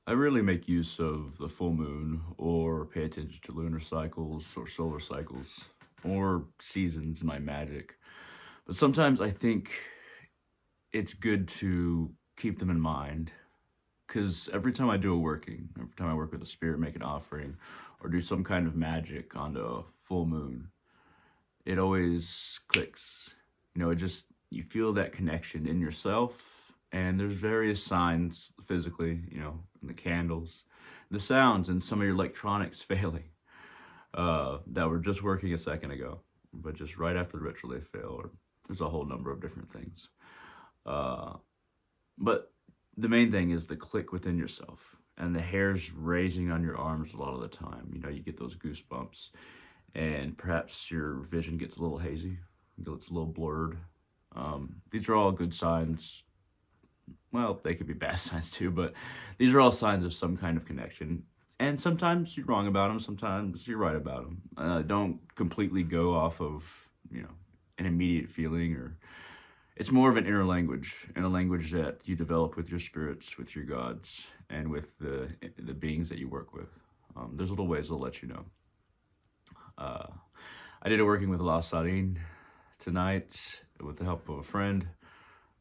I really make use of the full moon or pay attention to lunar cycles or solar cycles or seasons in my magic. But sometimes I think it's good to keep them in mind because every time I do a working, every time I work with a spirit, make an offering, or do some kind of magic on the full moon, it always clicks. It just, you feel that connection in yourself, and there's various signs physically, in the candles, the sounds, and some of your electronics failing that were just working a second ago, but just right after the ritual they fail, or there's a whole number of different things. Uh, but the main thing is the click within yourself and the hairs raising on your arms a lot of the time. You get those goosebumps, and perhaps your vision gets a little hazy, gets a little blurred. These are all good signs. Well, they could be bad signs too, but these are all signs of some kind of connection. And sometimes you're wrong about them, sometimes you're right about them. Don't completely go off of, an immediate feeling, or it's more of an inner language, and a language that you develop with your spirits, with your gods, and with the beings that you work with. There's little ways they'll let you know. Uh, I did a working with La Sarine tonight with the help of a friend.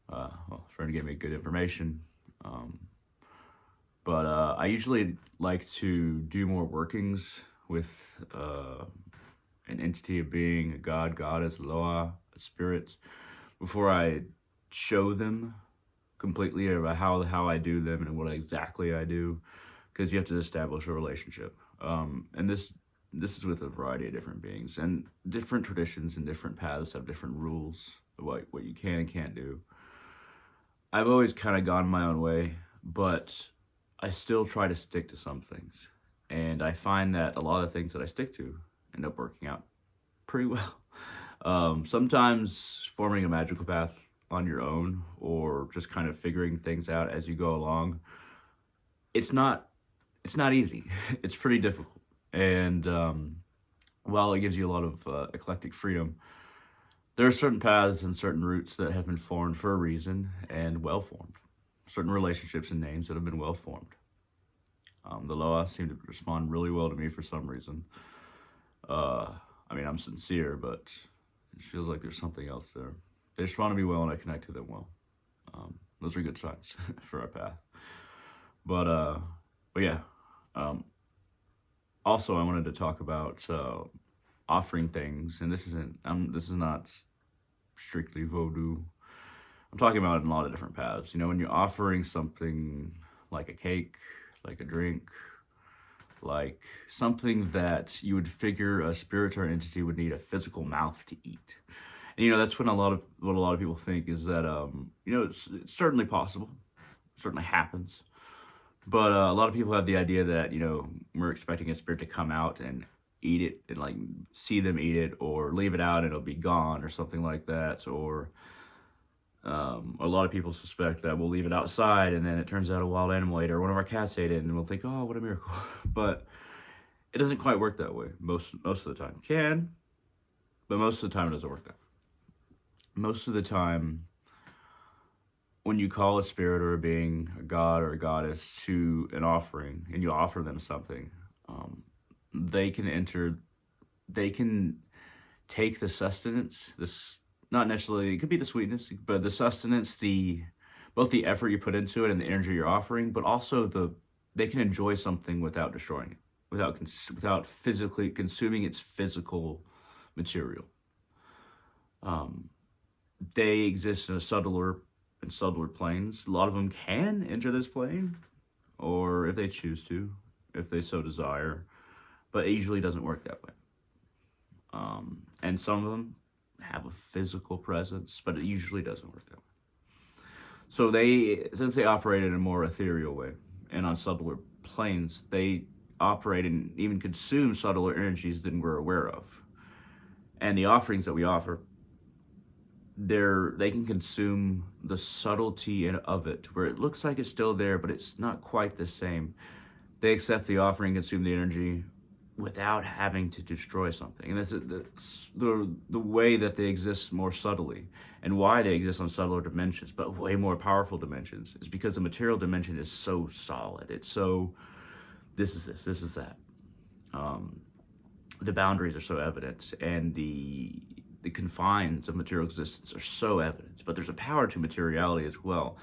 A friend gave me good information. But I usually like to do more workings with an entity, a being, a god, goddess, Loa, a spirit, before I show them completely about how I do them and what exactly I do, because you have to establish a relationship. And this is with a variety of different beings, and different traditions and different paths have different rules of what you can and can't do. I've always kind of gone my own way, but I still try to stick to some things. And I find that a lot of the things that I stick to end up working out pretty well. Sometimes forming a magical path on your own, or just kind of figuring things out as you go along, it's not easy. It's pretty difficult. And while it gives you a lot of eclectic freedom, there are certain paths and certain routes that have been formed for a reason and well formed. Certain relationships and names that have been well formed. The Loa seem to respond really well to me for some reason. I'm sincere, but it feels like there's something else there. They respond to me well, and I connect to them well. Those are good signs for our path. But yeah. Also, I wanted to talk about offering things, and this is not strictly voodoo. I'm talking about it in a lot of different paths. When you're offering something like a cake, like a drink, like something that you would figure a spirit or entity would need a physical mouth to eat. And that's when what a lot of people think is that it's certainly possible, it certainly happens, but a lot of people have the idea that we're expecting a spirit to come out and eat it, and like see them eat it, or leave it out and it'll be gone, or something like that. Or a lot of people suspect that we'll leave it outside and then it turns out a wild animal ate it, or one of our cats ate it, and we'll think, oh, what a miracle. But it doesn't quite work that way. Most of the time it can, but most of the time it doesn't work that way. Most of the time, when you call a spirit or a being, a god or a goddess, to an offering, and you offer them something, they can take the sustenance, this, not necessarily, it could be the sweetness, but the sustenance, both the effort you put into it and the energy you're offering, but also they can enjoy something without destroying it, without physically consuming its physical material. They exist in a subtler planes. A lot of them can enter this plane, or if they choose to, if they so desire, but it usually doesn't work that way. And some of them have a physical presence, but it usually doesn't work that way. So since they operate in a more ethereal way and on subtler planes, they operate and even consume subtler energies than we're aware of. And the offerings that we offer, they can consume the subtlety of it, where it looks like it's still there, but it's not quite the same. They accept the offering, consume the energy, without having to destroy something. And that's the way that they exist more subtly, and why they exist on subtler dimensions, but way more powerful dimensions, is because the material dimension is so solid. It's so, this is that. The boundaries are so evident, and the confines of material existence are so evident. But there's a power to materiality as well.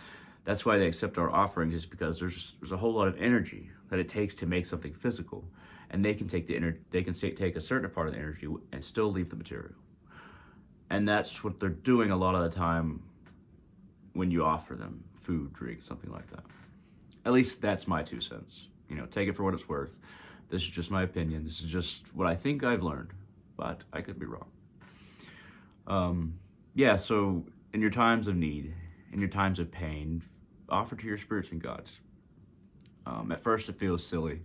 That's why they accept our offerings, is because there's a whole lot of energy that it takes to make something physical, and they can take take a certain part of the energy and still leave the material. And that's what they're doing a lot of the time when you offer them food, drink, something like that. At least that's my 2 cents. You know, take it for what it's worth. This is just my opinion. This is just what I think I've learned, but I could be wrong. Yeah, so in your times of need, in your times of pain, offer to your spirits and gods. At first it feels silly,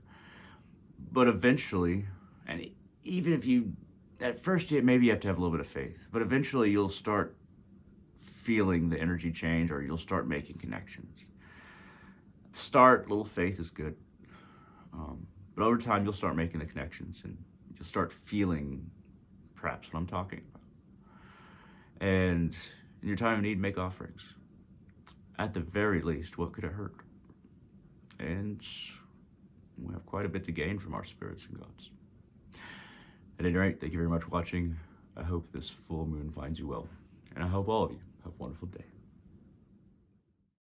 but eventually, and even if you, at first maybe you have to have a little bit of faith, but eventually you'll start feeling the energy change, or you'll start making connections. Little faith is good. But over time, you'll start making the connections, and you'll start feeling perhaps what I'm talking about. And in your time of need, make offerings. At the very least, what could it hurt? And we have quite a bit to gain from our spirits and gods. At any rate, thank you very much for watching. I hope this full moon finds you well. And I hope all of you have a wonderful day.